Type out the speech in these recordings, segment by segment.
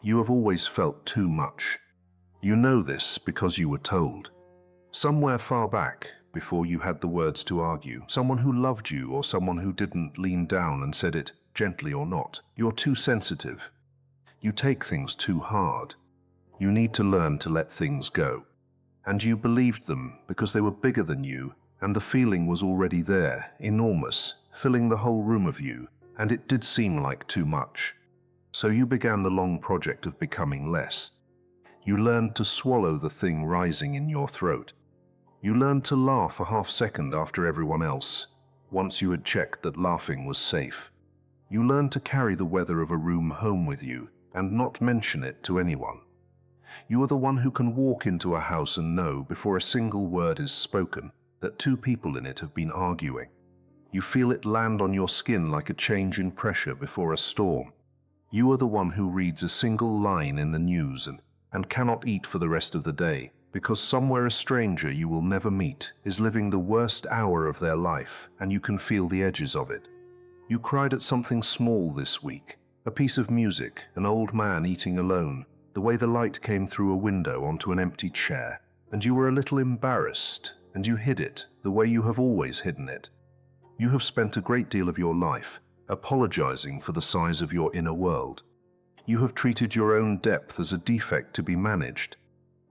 You have always felt too much. You know this because you were told. Somewhere far back, before you had the words to argue, someone who loved you or someone who didn't lean down and said it, gently or not. You're too sensitive. You take things too hard. You need to learn to let things go. And you believed them because they were bigger than you, and the feeling was already there, enormous, filling the whole room of you, and it did seem like too much. So you began the long project of becoming less. You learned to swallow the thing rising in your throat. You learned to laugh a half second after everyone else, once you had checked that laughing was safe. You learned to carry the weather of a room home with you and not mention it to anyone. You are the one who can walk into a house and know, before a single word is spoken, that two people in it have been arguing. You feel it land on your skin like a change in pressure before a storm. You are the one who reads a single line in the news and cannot eat for the rest of the day, because somewhere a stranger you will never meet is living the worst hour of their life, and you can feel the edges of it. You cried at something small this week, a piece of music, an old man eating alone, the way the light came through a window onto an empty chair, and you were a little embarrassed, and you hid it the way you have always hidden it. You have spent a great deal of your life apologizing for the size of your inner world. You have treated your own depth as a defect to be managed.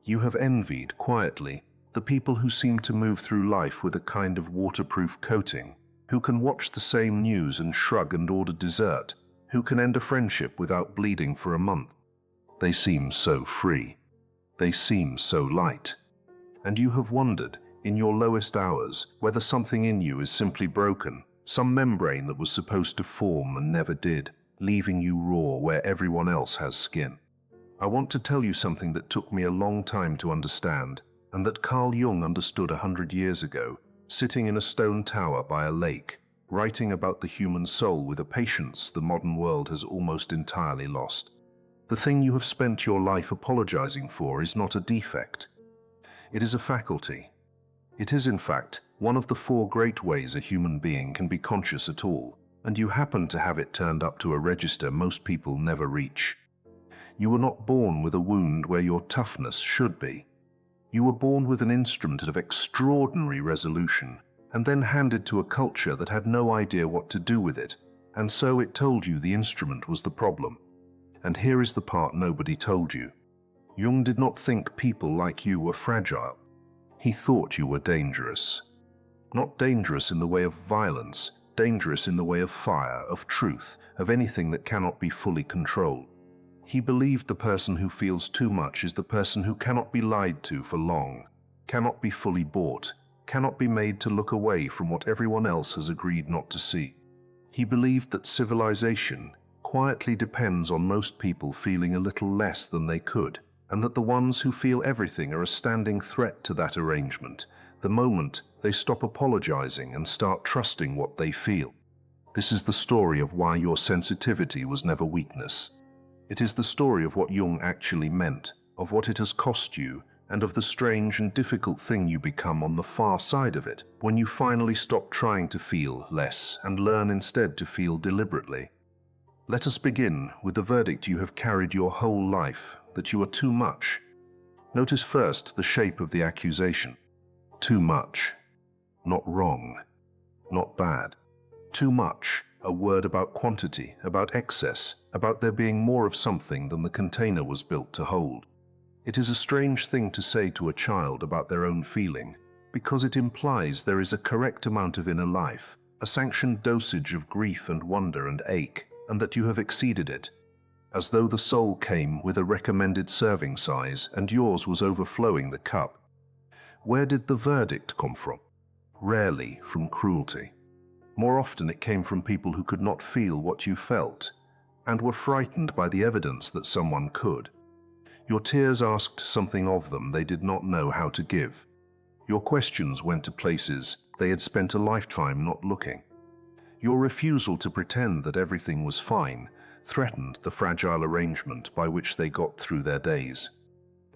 You have envied, quietly, the people who seem to move through life with a kind of waterproof coating, who can watch the same news and shrug and order dessert, who can end a friendship without bleeding for a month. They seem so free. They seem so light. And you have wondered, in your lowest hours, whether something in you is simply broken, some membrane that was supposed to form and never did, leaving you raw where everyone else has skin. I want to tell you something that took me a long time to understand, and that Carl Jung understood 100 years ago, sitting in a stone tower by a lake, writing about the human soul with a patience the modern world has almost entirely lost. The thing you have spent your life apologizing for is not a defect. It is a faculty. It is, in fact, one of the 4 great ways a human being can be conscious at all, and you happen to have it turned up to a register most people never reach. You were not born with a wound where your toughness should be. You were born with an instrument of extraordinary resolution, and then handed to a culture that had no idea what to do with it, and so it told you the instrument was the problem. And here is the part nobody told you. Jung did not think people like you were fragile. He thought you were dangerous. Not dangerous in the way of violence, dangerous in the way of fire, of truth, of anything that cannot be fully controlled. He believed the person who feels too much is the person who cannot be lied to for long, cannot be fully bought, cannot be made to look away from what everyone else has agreed not to see. He believed that civilization quietly depends on most people feeling a little less than they could, and that the ones who feel everything are a standing threat to that arrangement the moment they stop apologizing and start trusting what they feel. This is the story of why your sensitivity was never weakness. It is the story of what Jung actually meant, of what it has cost you, and of the strange and difficult thing you become on the far side of it, when you finally stop trying to feel less and learn instead to feel deliberately. Let us begin with the verdict you have carried your whole life, that you are too much. Notice first the shape of the accusation. Too much. Not wrong. Not bad. Too much, a word about quantity, about excess, about there being more of something than the container was built to hold. It is a strange thing to say to a child about their own feeling, because it implies there is a correct amount of inner life, a sanctioned dosage of grief and wonder and ache, and that you have exceeded it, as though the soul came with a recommended serving size and yours was overflowing the cup. Where did the verdict come from? Rarely from cruelty. More often it came from people who could not feel what you felt, and were frightened by the evidence that someone could. Your tears asked something of them they did not know how to give. Your questions went to places they had spent a lifetime not looking. Your refusal to pretend that everything was fine threatened the fragile arrangement by which they got through their days.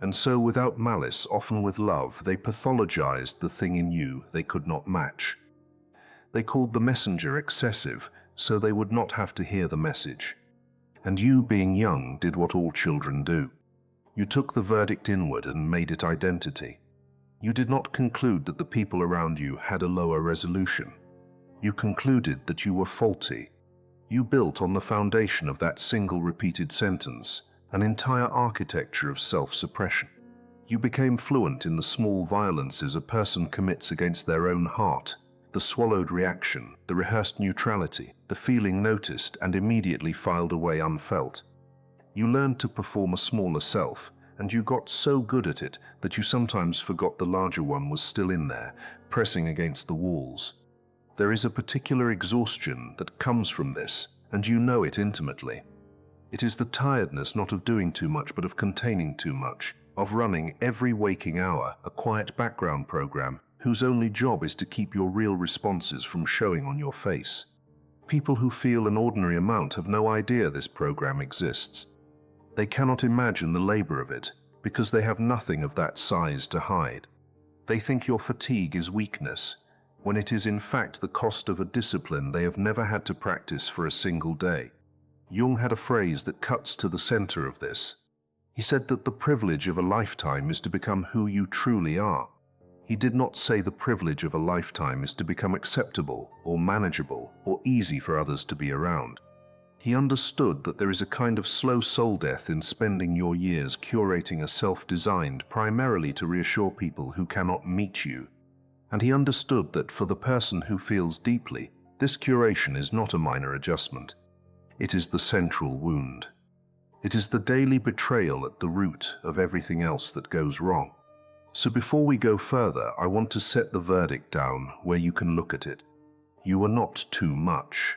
And so, without malice, often with love, they pathologized the thing in you they could not match. They called the messenger excessive, so they would not have to hear the message. And you, being young, did what all children do. You took the verdict inward and made it identity. You did not conclude that the people around you had a lower resolution. You concluded that you were faulty. You built on the foundation of that single repeated sentence an entire architecture of self-suppression. You became fluent in the small violences a person commits against their own heart, the swallowed reaction, the rehearsed neutrality, the feeling noticed and immediately filed away unfelt. You learned to perform a smaller self, and you got so good at it that you sometimes forgot the larger one was still in there, pressing against the walls. There is a particular exhaustion that comes from this, and you know it intimately. It is the tiredness not of doing too much but of containing too much, of running every waking hour a quiet background program whose only job is to keep your real responses from showing on your face. People who feel an ordinary amount have no idea this program exists. They cannot imagine the labor of it because they have nothing of that size to hide. They think your fatigue is weakness, when it is in fact the cost of a discipline they have never had to practice for a single day. Jung had a phrase that cuts to the center of this. He said that the privilege of a lifetime is to become who you truly are. He did not say the privilege of a lifetime is to become acceptable or manageable or easy for others to be around. He understood that there is a kind of slow soul death in spending your years curating a self designed primarily to reassure people who cannot meet you. And he understood that for the person who feels deeply, this curation is not a minor adjustment. It is the central wound. It is the daily betrayal at the root of everything else that goes wrong. So before we go further, I want to set the verdict down where you can look at it. You were not too much.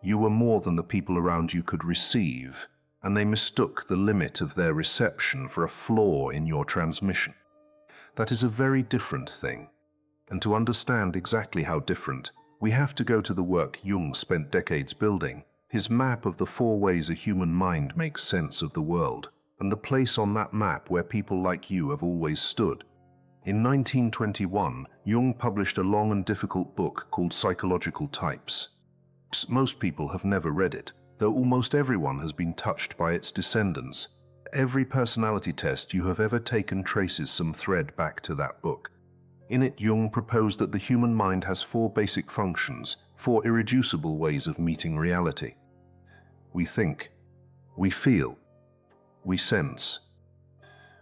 You were more than the people around you could receive, and they mistook the limit of their reception for a flaw in your transmission. That is a very different thing. And to understand exactly how different, we have to go to the work Jung spent decades building, his map of the 4 ways a human mind makes sense of the world, and the place on that map where people like you have always stood. In 1921, Jung published a long and difficult book called Psychological Types. Most people have never read it, though almost everyone has been touched by its descendants. Every personality test you have ever taken traces some thread back to that book. In it, Jung proposed that the human mind has 4 basic functions, 4 irreducible ways of meeting reality. We think, we feel, we sense,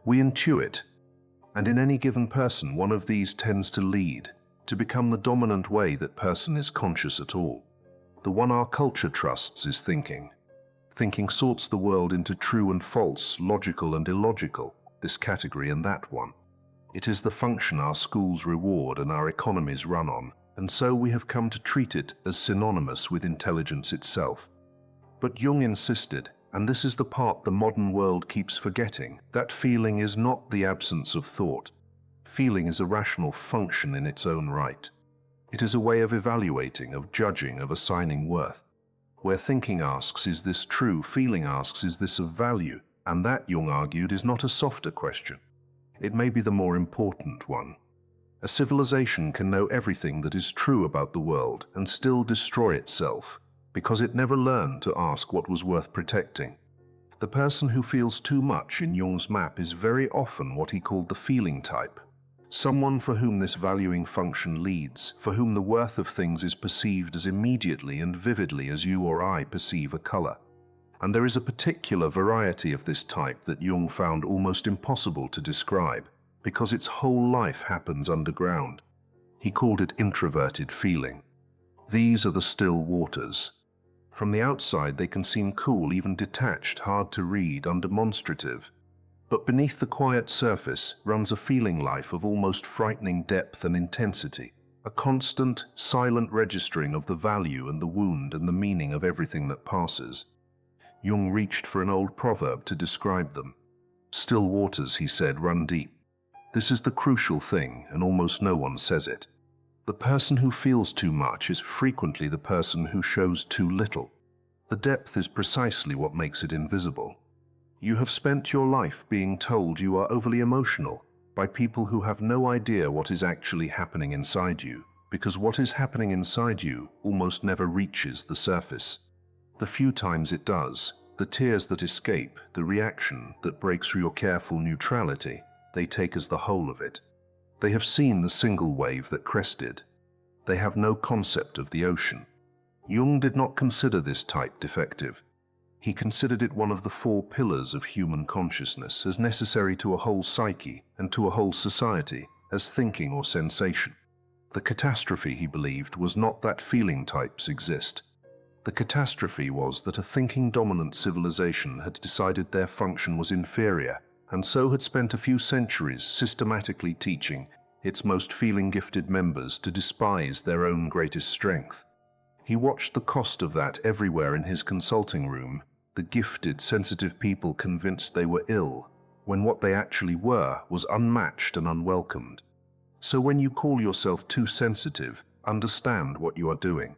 we intuit, and in any given person one of these tends to lead, to become the dominant way that person is conscious at all. The one our culture trusts is thinking. Thinking sorts the world into true and false, logical and illogical, this category and that one. It is the function our schools reward and our economies run on, and so we have come to treat it as synonymous with intelligence itself. But Jung insisted, and this is the part the modern world keeps forgetting, that feeling is not the absence of thought. Feeling is a rational function in its own right. It is a way of evaluating, of judging, of assigning worth. Where thinking asks, is this true? Feeling asks, is this of value? And that, Jung argued, is not a softer question. It may be the more important one. A civilization can know everything that is true about the world and still destroy itself, because it never learned to ask what was worth protecting. The person who feels too much in Jung's map is very often what he called the feeling type. Someone for whom this valuing function leads, for whom the worth of things is perceived as immediately and vividly as you or I perceive a color. And there is a particular variety of this type that Jung found almost impossible to describe, because its whole life happens underground. He called it introverted feeling. These are the still waters. From the outside they can seem cool, even detached, hard to read, undemonstrative. But beneath the quiet surface runs a feeling life of almost frightening depth and intensity, a constant, silent registering of the value and the wound and the meaning of everything that passes. Jung reached for an old proverb to describe them. Still waters, he said, run deep. This is the crucial thing, and almost no one says it. The person who feels too much is frequently the person who shows too little. The depth is precisely what makes it invisible. You have spent your life being told you are overly emotional by people who have no idea what is actually happening inside you, because what is happening inside you almost never reaches the surface. The few times it does, The tears that escape, the reaction that breaks through your careful neutrality, they take as the whole of it. They have seen the single wave that crested. They have no concept of the ocean. Jung did not consider this type defective. He considered it one of the 4 pillars of human consciousness, as necessary to a whole psyche and to a whole society as thinking or sensation. The catastrophe, he believed, was not that feeling types exist. The catastrophe was that a thinking dominant civilization had decided their function was inferior, and so had spent a few centuries systematically teaching its most feeling-gifted members to despise their own greatest strength. He watched the cost of that everywhere in his consulting room, the gifted, sensitive people convinced they were ill, when what they actually were was unmatched and unwelcomed. So when you call yourself too sensitive, understand what you are doing.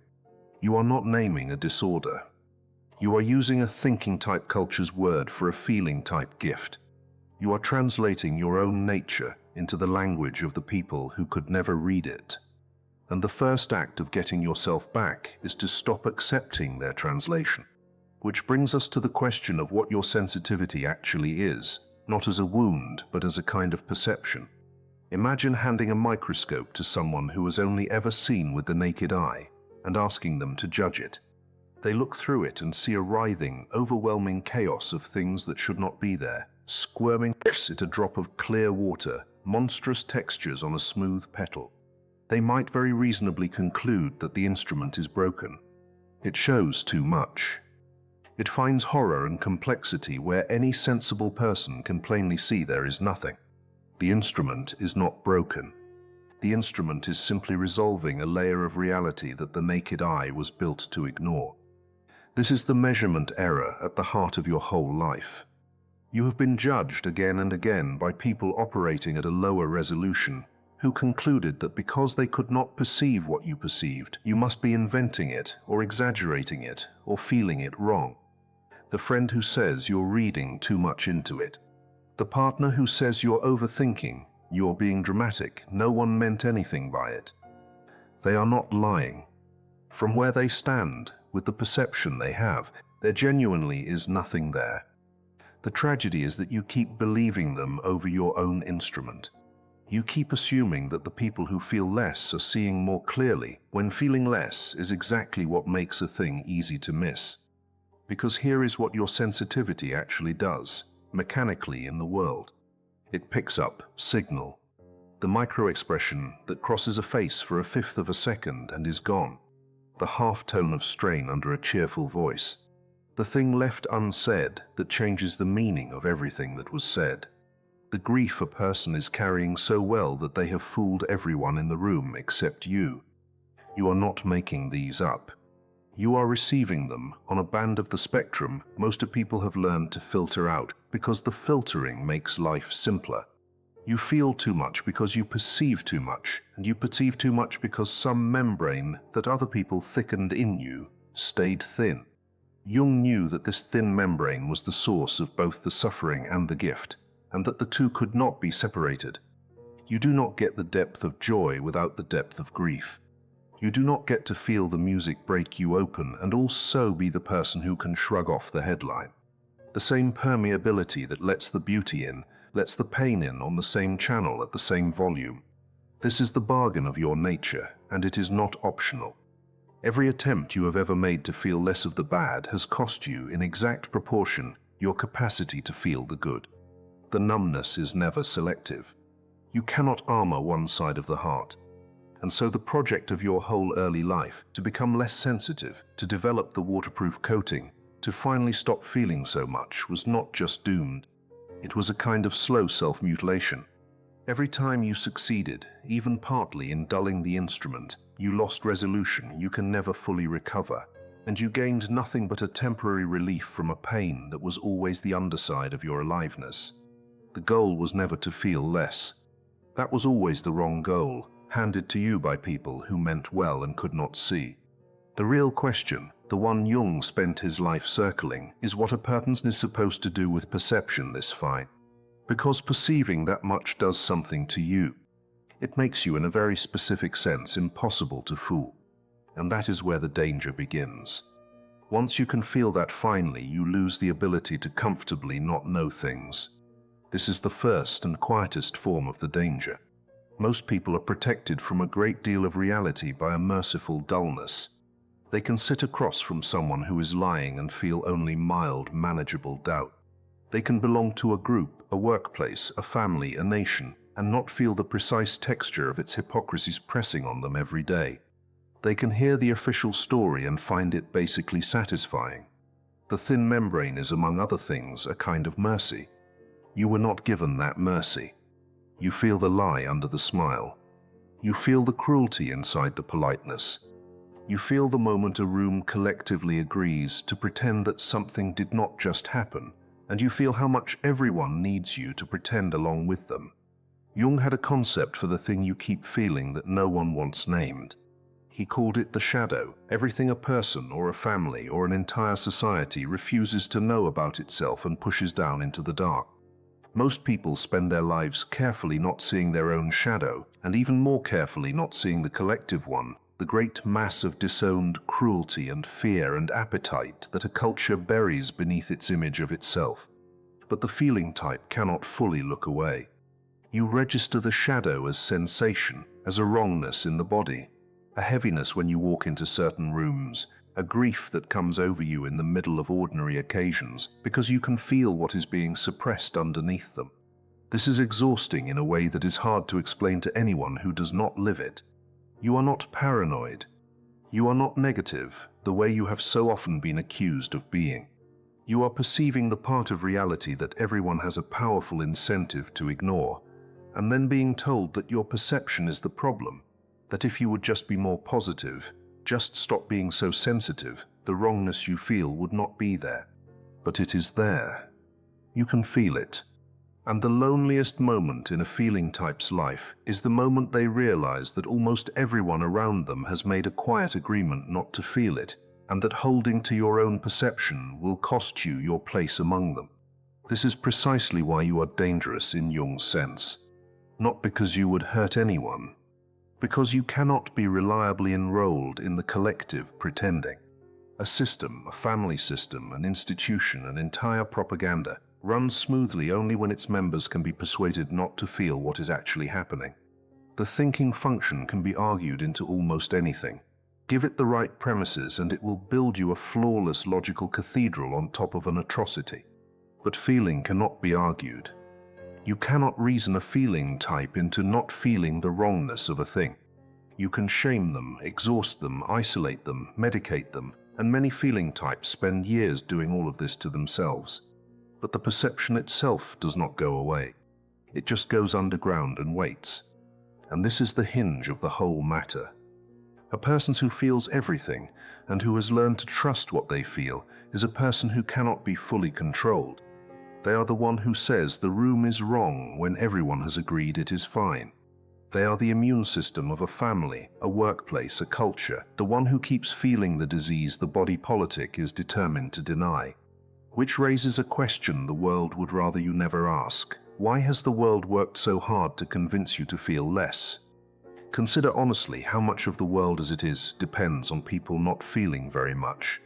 You are not naming a disorder. You are using a thinking-type culture's word for a feeling-type gift. You are translating your own nature into the language of the people who could never read it. And the first act of getting yourself back is to stop accepting their translation. Which brings us to the question of what your sensitivity actually is, not as a wound, but as a kind of perception. Imagine handing a microscope to someone who has only ever seen with the naked eye and asking them to judge it. They look through it and see a writhing, overwhelming chaos of things that should not be there, squirming at a drop of clear water, monstrous textures on a smooth petal. They might very reasonably conclude that the instrument is broken. It shows too much. It finds horror and complexity where any sensible person can plainly see there is nothing. The instrument is not broken. The instrument is simply resolving a layer of reality that the naked eye was built to ignore. This is the measurement error at the heart of your whole life. You have been judged again and again by people operating at a lower resolution, who concluded that because they could not perceive what you perceived, you must be inventing it, or exaggerating it, or feeling it wrong. The friend who says you're reading too much into it. The partner who says you're overthinking, you're being dramatic, no one meant anything by it. They are not lying. From where they stand, with the perception they have, there genuinely is nothing there. The tragedy is that you keep believing them over your own instrument. You keep assuming that the people who feel less are seeing more clearly, when feeling less is exactly what makes a thing easy to miss. Because here is what your sensitivity actually does, mechanically in the world. It picks up signal, the micro-expression that crosses a face for 1/5 of a second and is gone, the half-tone of strain under a cheerful voice, the thing left unsaid that changes the meaning of everything that was said, the grief a person is carrying so well that they have fooled everyone in the room except you. You are not making these up. You are receiving them on a band of the spectrum most people have learned to filter out because the filtering makes life simpler. You feel too much because you perceive too much, and you perceive too much because some membrane that other people thickened in you stayed thin. Jung knew that this thin membrane was the source of both the suffering and the gift, and that the two could not be separated. You do not get the depth of joy without the depth of grief. You do not get to feel the music break you open and also be the person who can shrug off the headline. The same permeability that lets the beauty in, lets the pain in on the same channel at the same volume. This is the bargain of your nature, and it is not optional. Every attempt you have ever made to feel less of the bad has cost you, in exact proportion, your capacity to feel the good. The numbness is never selective. You cannot armor one side of the heart. And so the project of your whole early life, to become less sensitive, to develop the waterproof coating, to finally stop feeling so much, was not just doomed. It was a kind of slow self-mutilation. Every time you succeeded, even partly in dulling the instrument, you lost resolution you can never fully recover, and you gained nothing but a temporary relief from a pain that was always the underside of your aliveness. The goal was never to feel less. That was always the wrong goal, handed to you by people who meant well and could not see. The real question, the one Jung spent his life circling, is what a person is supposed to do with perception this fine. Because perceiving that much does something to you. It makes you, in a very specific sense, impossible to fool. And that is where the danger begins. Once you can feel that finally, you lose the ability to comfortably not know things. This is the first and quietest form of the danger. Most people are protected from a great deal of reality by a merciful dullness. They can sit across from someone who is lying and feel only mild, manageable doubt. They can belong to a group, a workplace, a family, a nation, and not feel the precise texture of its hypocrisies pressing on them every day. They can hear the official story and find it basically satisfying. The thin membrane is, among other things, a kind of mercy. You were not given that mercy. You feel the lie under the smile. You feel the cruelty inside the politeness. You feel the moment a room collectively agrees to pretend that something did not just happen, and you feel how much everyone needs you to pretend along with them. Jung had a concept for the thing you keep feeling that no one once named. He called it the shadow, everything a person or a family or an entire society refuses to know about itself and pushes down into the dark. Most people spend their lives carefully not seeing their own shadow, and even more carefully not seeing the collective one, the great mass of disowned cruelty and fear and appetite that a culture buries beneath its image of itself. But the feeling type cannot fully look away. You register the shadow as sensation, as a wrongness in the body, a heaviness when you walk into certain rooms, a grief that comes over you in the middle of ordinary occasions because you can feel what is being suppressed underneath them. This is exhausting in a way that is hard to explain to anyone who does not live it. You are not paranoid. You are not negative, the way you have so often been accused of being. You are perceiving the part of reality that everyone has a powerful incentive to ignore, and then being told that your perception is the problem, that if you would just be more positive, just stop being so sensitive, the wrongness you feel would not be there. But it is there. You can feel it. And the loneliest moment in a feeling type's life is the moment they realize that almost everyone around them has made a quiet agreement not to feel it, and that holding to your own perception will cost you your place among them. This is precisely why you are dangerous in Jung's sense. Not because you would hurt anyone, because you cannot be reliably enrolled in the collective pretending. A system, a family system, an institution, an entire propaganda runs smoothly only when its members can be persuaded not to feel what is actually happening. The thinking function can be argued into almost anything. Give it the right premises and it will build you a flawless logical cathedral on top of an atrocity. But feeling cannot be argued. You cannot reason a feeling type into not feeling the wrongness of a thing. You can shame them, exhaust them, isolate them, medicate them, and many feeling types spend years doing all of this to themselves. But the perception itself does not go away. It just goes underground and waits. And this is the hinge of the whole matter. A person who feels everything and who has learned to trust what they feel is a person who cannot be fully controlled. They are the one who says the room is wrong when everyone has agreed it is fine. They are the immune system of a family, a workplace, a culture, the one who keeps feeling the disease the body politic is determined to deny. Which raises a question the world would rather you never ask. Why has the world worked so hard to convince you to feel less? Consider honestly how much of the world as it is depends on people not feeling very much.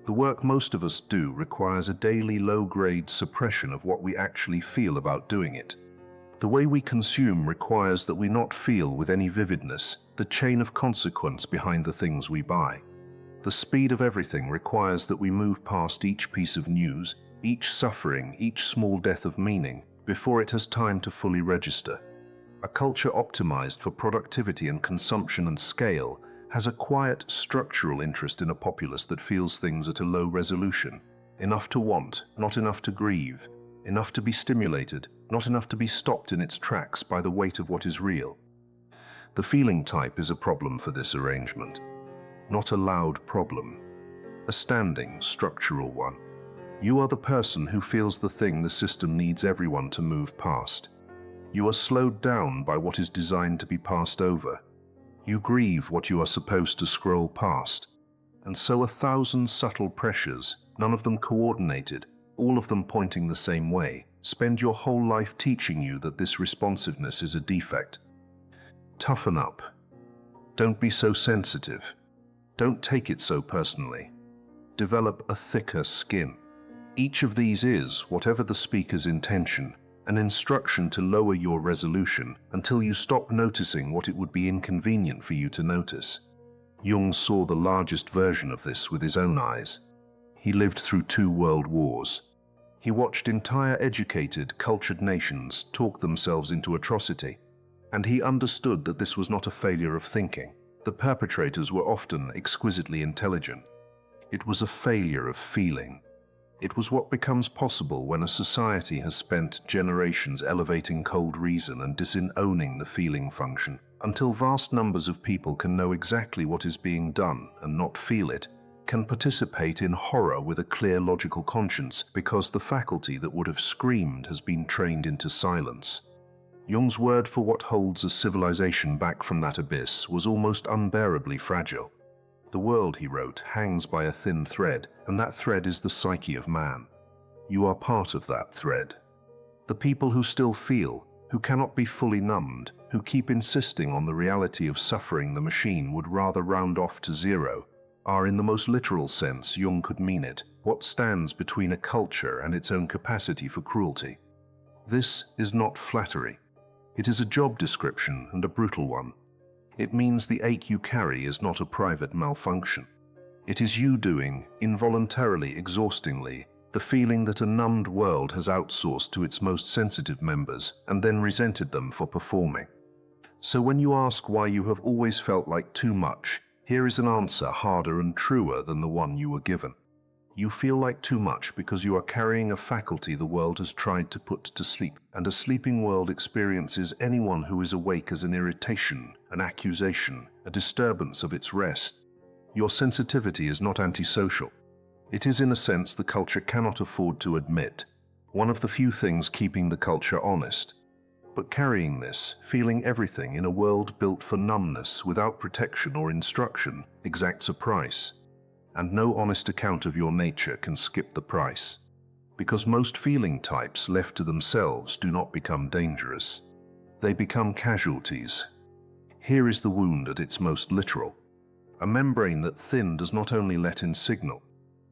The work most of us do requires a daily low-grade suppression of what we actually feel about doing it. The way we consume requires that we not feel with any vividness the chain of consequence behind the things we buy. The speed of everything requires that we move past each piece of news, each suffering, each small death of meaning, before it has time to fully register. A culture optimized for productivity and consumption and scale has a quiet, structural interest in a populace that feels things at a low resolution. Enough to want, not enough to grieve. Enough to be stimulated, not enough to be stopped in its tracks by the weight of what is real. The feeling type is a problem for this arrangement. Not a loud problem. A standing, structural one. You are the person who feels the thing the system needs everyone to move past. You are slowed down by what is designed to be passed over. You grieve what you are supposed to scroll past. And so 1,000 subtle pressures, none of them coordinated, all of them pointing the same way, spend your whole life teaching you that this responsiveness is a defect. Toughen up. Don't be so sensitive. Don't take it so personally. develop a thicker skin. Each of these is, whatever the speaker's intention, an instruction to lower your resolution until you stop noticing what it would be inconvenient for you to notice. Jung saw the largest version of this with his own eyes. He lived through 2 world wars. He watched entire educated, cultured nations talk themselves into atrocity, and he understood that this was not a failure of thinking. The perpetrators were often exquisitely intelligent. It was a failure of feeling. It was what becomes possible when a society has spent generations elevating cold reason and disowning the feeling function, until vast numbers of people can know exactly what is being done and not feel it, can participate in horror with a clear logical conscience because the faculty that would have screamed has been trained into silence. Jung's word for what holds a civilization back from that abyss was almost unbearably fragile. The world, he wrote, hangs by a thin thread, and that thread is the psyche of man. You are part of that thread. The people who still feel, who cannot be fully numbed, who keep insisting on the reality of suffering the machine would rather round off to zero, are, in the most literal sense Jung could mean it, what stands between a culture and its own capacity for cruelty. This is not flattery. It is a job description, and a brutal one. It means the ache you carry is not a private malfunction. It is you doing, involuntarily, exhaustingly, the feeling that a numbed world has outsourced to its most sensitive members and then resented them for performing. So when you ask why you have always felt like too much, here is an answer harder and truer than the one you were given. You feel like too much because you are carrying a faculty the world has tried to put to sleep, and a sleeping world experiences anyone who is awake as an irritation, an accusation, a disturbance of its rest. Your sensitivity is not antisocial. It is, in a sense, the culture cannot afford to admit, one of the few things keeping the culture honest. But carrying this, feeling everything in a world built for numbness without protection or instruction, exacts a price. And no honest account of your nature can skip the price. Because most feeling types left to themselves do not become dangerous. They become casualties. Here is the wound at its most literal. A membrane that thin does not only let in signal,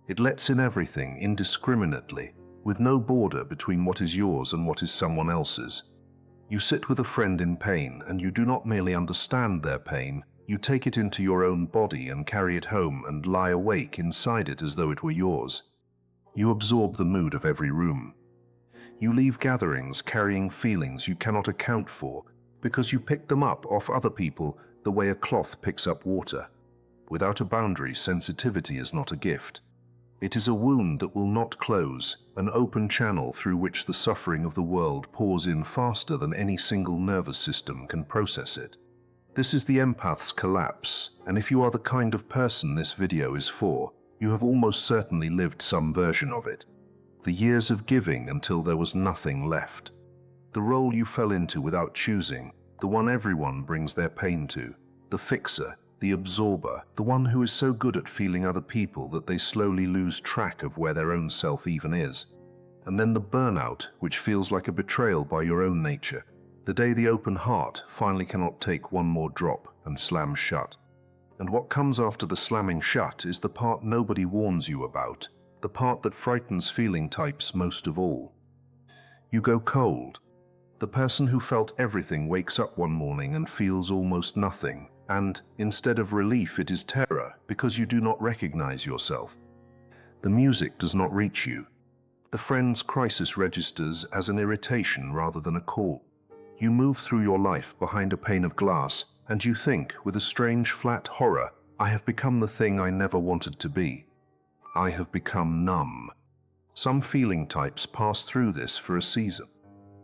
it lets in everything indiscriminately, with no border between what is yours and what is someone else's. You sit with a friend in pain, and you do not merely understand their pain, you take it into your own body and carry it home and lie awake inside it as though it were yours. You absorb the mood of every room. You leave gatherings carrying feelings you cannot account for because you pick them up off other people the way a cloth picks up water. Without a boundary, sensitivity is not a gift. It is a wound that will not close, an open channel through which the suffering of the world pours in faster than any single nervous system can process it. This is the empath's collapse, and if you are the kind of person this video is for, you have almost certainly lived some version of it. The years of giving until there was nothing left. The role you fell into without choosing, the one everyone brings their pain to, the fixer, the absorber, the one who is so good at feeling other people that they slowly lose track of where their own self even is. And then the burnout, which feels like a betrayal by your own nature, the day the open heart finally cannot take one more drop and slams shut. And what comes after the slamming shut is the part nobody warns you about, the part that frightens feeling types most of all. You go cold. The person who felt everything wakes up one morning and feels almost nothing, and instead of relief it is terror because you do not recognize yourself. The music does not reach you. The friend's crisis registers as an irritation rather than a call. You move through your life behind a pane of glass, and you think, with a strange flat horror, I have become the thing I never wanted to be. I have become numb. Some feeling types pass through this for a season.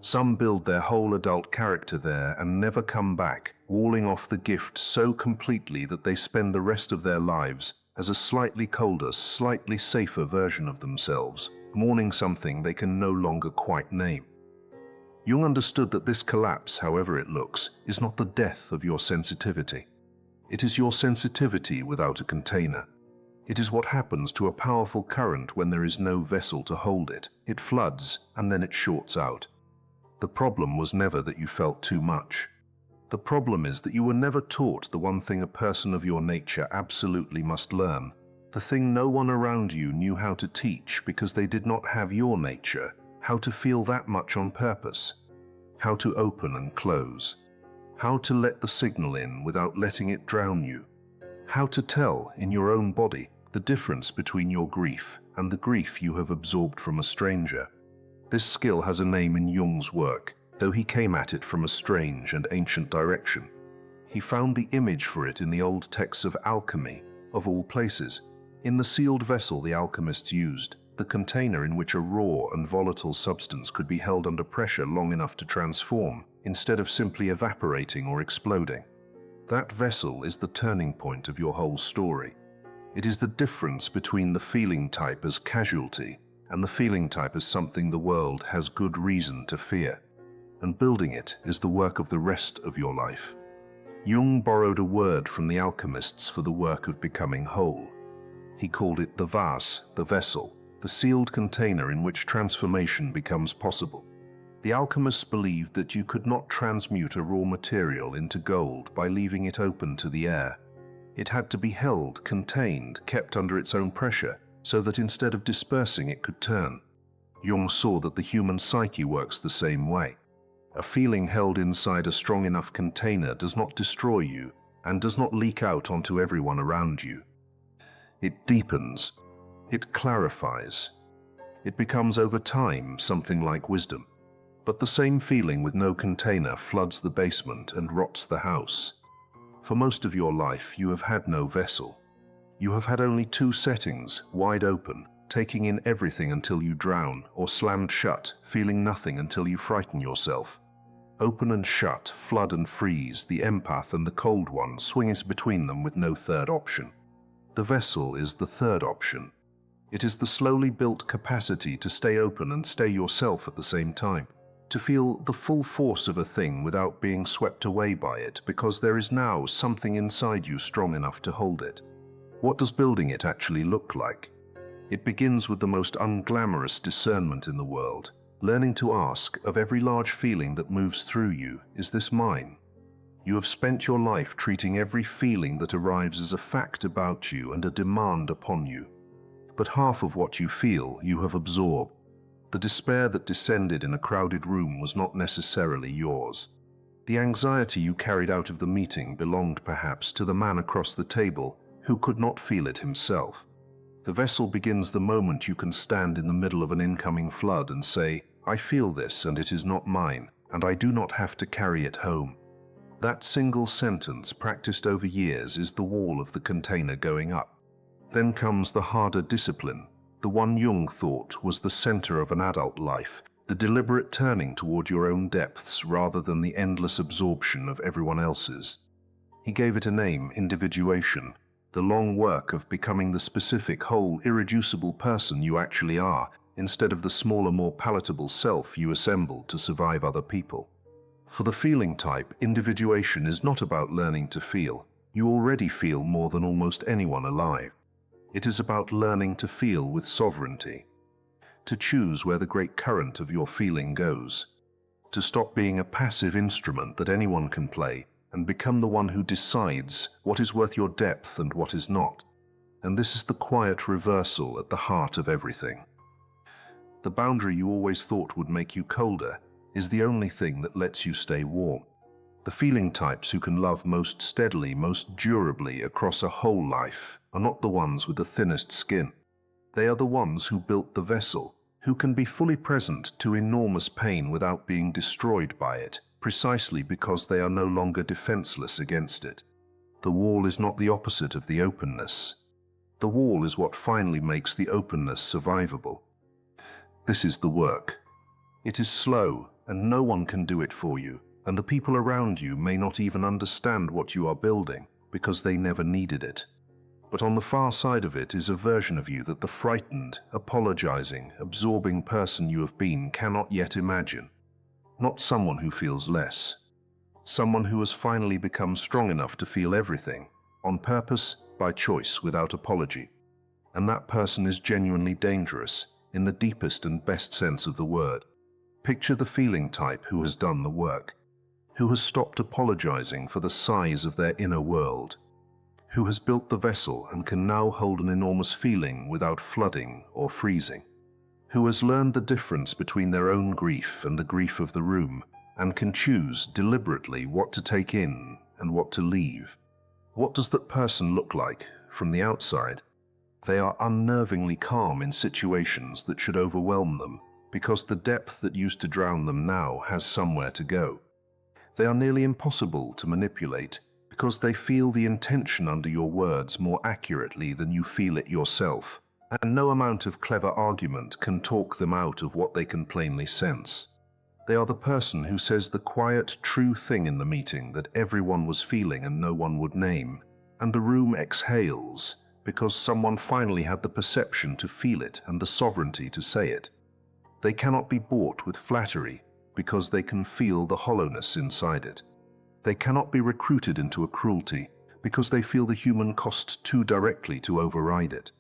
Some build their whole adult character there and never come back, walling off the gift so completely that they spend the rest of their lives as a slightly colder, slightly safer version of themselves, mourning something they can no longer quite name. Jung understood that this collapse, however it looks, is not the death of your sensitivity. It is your sensitivity without a container. It is what happens to a powerful current when there is no vessel to hold it. It floods, and then it shorts out. The problem was never that you felt too much. The problem is that you were never taught the one thing a person of your nature absolutely must learn. The thing no one around you knew how to teach because they did not have your nature, how to feel that much on purpose, how to open and close, how to let the signal in without letting it drown you, how to tell in your own body the difference between your grief and the grief you have absorbed from a stranger. This skill has a name in Jung's work, though he came at it from a strange and ancient direction. He found the image for it in the old texts of alchemy, of all places. In the sealed vessel the alchemists used, the container in which a raw and volatile substance could be held under pressure long enough to transform, instead of simply evaporating or exploding. That vessel is the turning point of your whole story. It is the difference between the feeling type as casualty and the feeling type as something the world has good reason to fear. And building it is the work of the rest of your life. Jung borrowed a word from the alchemists for the work of becoming whole. He called it the vase, the vessel, the sealed container in which transformation becomes possible. The alchemists believed that you could not transmute a raw material into gold by leaving it open to the air. It had to be held, contained, kept under its own pressure, so that instead of dispersing it could turn. Jung saw that the human psyche works the same way. A feeling held inside a strong enough container does not destroy you and does not leak out onto everyone around you. It deepens. It clarifies. It becomes over time something like wisdom. But the same feeling with no container floods the basement and rots the house. For most of your life you have had no vessel. You have had only two settings, wide open, taking in everything until you drown, or slammed shut, feeling nothing until you frighten yourself. Open and shut, flood and freeze, the empath and the cold one swings between them with no third option. The vessel is the third option. It is the slowly built capacity to stay open and stay yourself at the same time, to feel the full force of a thing without being swept away by it, because there is now something inside you strong enough to hold it. What does building it actually look like? It begins with the most unglamorous discernment in the world, learning to ask of every large feeling that moves through you, is this mine? You have spent your life treating every feeling that arrives as a fact about you and a demand upon you. But half of what you feel you have absorbed. The despair that descended in a crowded room was not necessarily yours. The anxiety you carried out of the meeting belonged perhaps to the man across the table who could not feel it himself. The vessel begins the moment you can stand in the middle of an incoming flood and say, "I feel this and it is not mine, and I do not have to carry it home." That single sentence, practiced over years, is the wall of the container going up. Then comes the harder discipline, the one Jung thought was the center of an adult life, the deliberate turning toward your own depths rather than the endless absorption of everyone else's. He gave it a name, individuation, the long work of becoming the specific, whole, irreducible person you actually are, instead of the smaller, more palatable self you assembled to survive other people. For the feeling type, individuation is not about learning to feel. You already feel more than almost anyone alive. It is about learning to feel with sovereignty, to choose where the great current of your feeling goes, to stop being a passive instrument that anyone can play and become the one who decides what is worth your depth and what is not. And this is the quiet reversal at the heart of everything. The boundary you always thought would make you colder is the only thing that lets you stay warm. The feeling types who can love most steadily, most durably across a whole life are not the ones with the thinnest skin. They are the ones who built the vessel, who can be fully present to enormous pain without being destroyed by it, precisely because they are no longer defenseless against it. The wall is not the opposite of the openness. The wall is what finally makes the openness survivable. This is the work. It is slow, and no one can do it for you, and the people around you may not even understand what you are building, because they never needed it. But on the far side of it is a version of you that the frightened, apologizing, absorbing person you have been cannot yet imagine. Not someone who feels less. Someone who has finally become strong enough to feel everything, on purpose, by choice, without apology. And that person is genuinely dangerous, in the deepest and best sense of the word. Picture the feeling type who has done the work, who has stopped apologizing for the size of their inner world, who has built the vessel and can now hold an enormous feeling without flooding or freezing, who has learned the difference between their own grief and the grief of the room, and can choose deliberately what to take in and what to leave. What does that person look like from the outside? They are unnervingly calm in situations that should overwhelm them, because the depth that used to drown them now has somewhere to go. They are nearly impossible to manipulate because they feel the intention under your words more accurately than you feel it yourself, and no amount of clever argument can talk them out of what they can plainly sense. They are the person who says the quiet, true thing in the meeting that everyone was feeling and no one would name, and the room exhales because someone finally had the perception to feel it and the sovereignty to say it. They cannot be bought with flattery because they can feel the hollowness inside it. They cannot be recruited into a cruelty because they feel the human cost too directly to override it.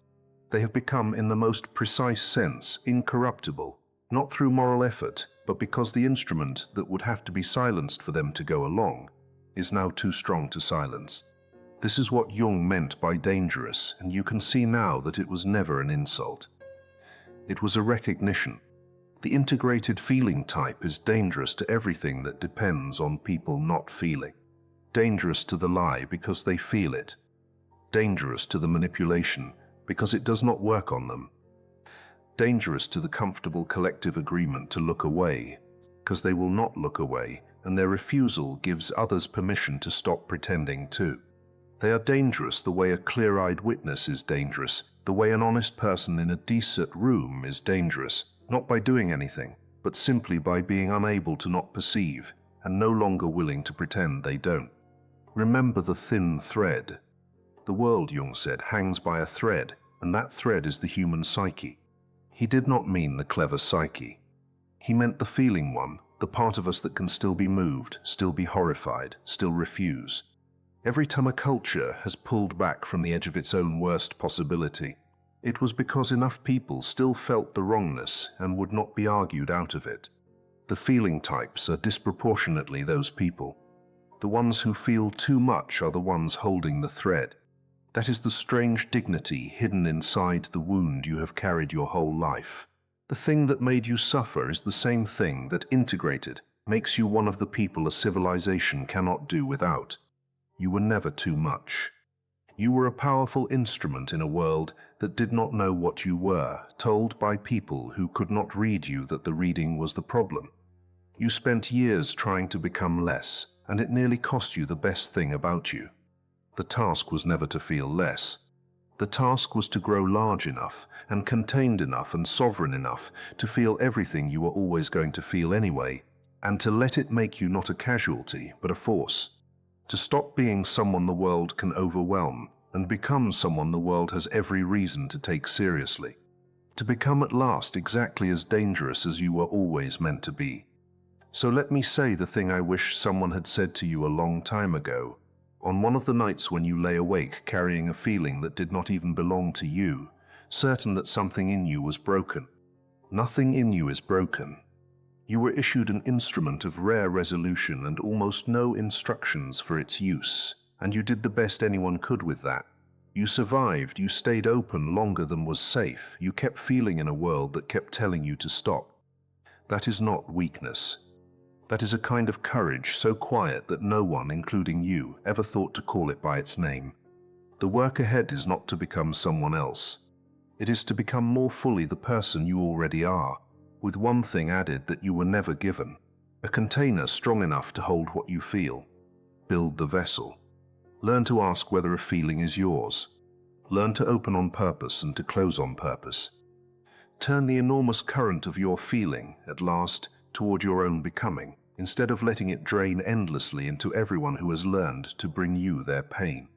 They have become, in the most precise sense, incorruptible, not through moral effort, but because the instrument that would have to be silenced for them to go along is now too strong to silence. This is what Jung meant by dangerous, and you can see now that it was never an insult. It was a recognition. The integrated feeling type is dangerous to everything that depends on people not feeling. Dangerous to the lie because they feel it. Dangerous to the manipulation because it does not work on them. Dangerous to the comfortable collective agreement to look away because they will not look away, and their refusal gives others permission to stop pretending too. They are dangerous the way a clear-eyed witness is dangerous, the way an honest person in a decent room is dangerous, not by doing anything, but simply by being unable to not perceive and no longer willing to pretend they don't. Remember the thin thread. The world, Jung said, hangs by a thread, and that thread is the human psyche. He did not mean the clever psyche. He meant the feeling one, the part of us that can still be moved, still be horrified, still refuse. Every time a culture has pulled back from the edge of its own worst possibility, it was because enough people still felt the wrongness and would not be argued out of it. The feeling types are disproportionately those people. The ones who feel too much are the ones holding the thread. That is the strange dignity hidden inside the wound you have carried your whole life. The thing that made you suffer is the same thing that, integrated, makes you one of the people a civilization cannot do without. You were never too much. You were a powerful instrument in a world that did not know what you were, told by people who could not read you that the reading was the problem. You spent years trying to become less, and it nearly cost you the best thing about you. The task was never to feel less. The task was to grow large enough, and contained enough and sovereign enough to feel everything you were always going to feel anyway, and to let it make you not a casualty, but a force. To stop being someone the world can overwhelm and become someone the world has every reason to take seriously. To become at last exactly as dangerous as you were always meant to be. So let me say the thing I wish someone had said to you a long time ago, on one of the nights when you lay awake carrying a feeling that did not even belong to you, certain that something in you was broken. Nothing in you is broken. You were issued an instrument of rare resolution and almost no instructions for its use, and you did the best anyone could with that. You survived, you stayed open longer than was safe, you kept feeling in a world that kept telling you to stop. That is not weakness. That is a kind of courage so quiet that no one, including you, ever thought to call it by its name. The work ahead is not to become someone else. It is to become more fully the person you already are, with one thing added that you were never given, a container strong enough to hold what you feel. Build the vessel. Learn to ask whether a feeling is yours. Learn to open on purpose and to close on purpose. Turn the enormous current of your feeling, at last, toward your own becoming, instead of letting it drain endlessly into everyone who has learned to bring you their pain.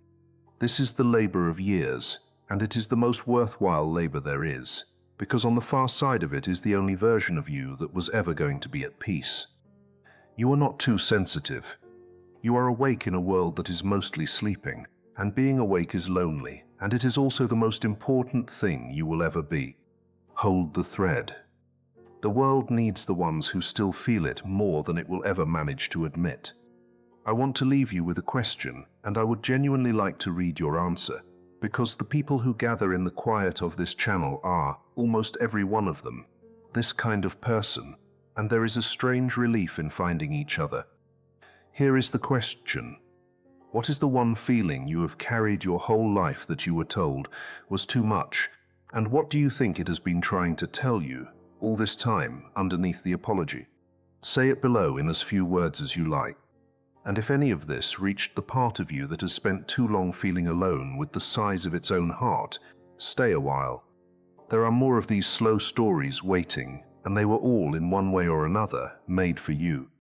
This is the labor of years, and it is the most worthwhile labor there is, because on the far side of it is the only version of you that was ever going to be at peace. You are not too sensitive. You are awake in a world that is mostly sleeping, and being awake is lonely, and it is also the most important thing you will ever be. Hold the thread. The world needs the ones who still feel it more than it will ever manage to admit. I want to leave you with a question, and I would genuinely like to read your answer, because the people who gather in the quiet of this channel are, almost every one of them, this kind of person, and there is a strange relief in finding each other. Here is the question. What is the one feeling you have carried your whole life that you were told was too much, and what do you think it has been trying to tell you all this time underneath the apology? Say it below in as few words as you like. And if any of this reached the part of you that has spent too long feeling alone with the size of its own heart, stay a while. There are more of these slow stories waiting, and they were all, in one way or another, made for you.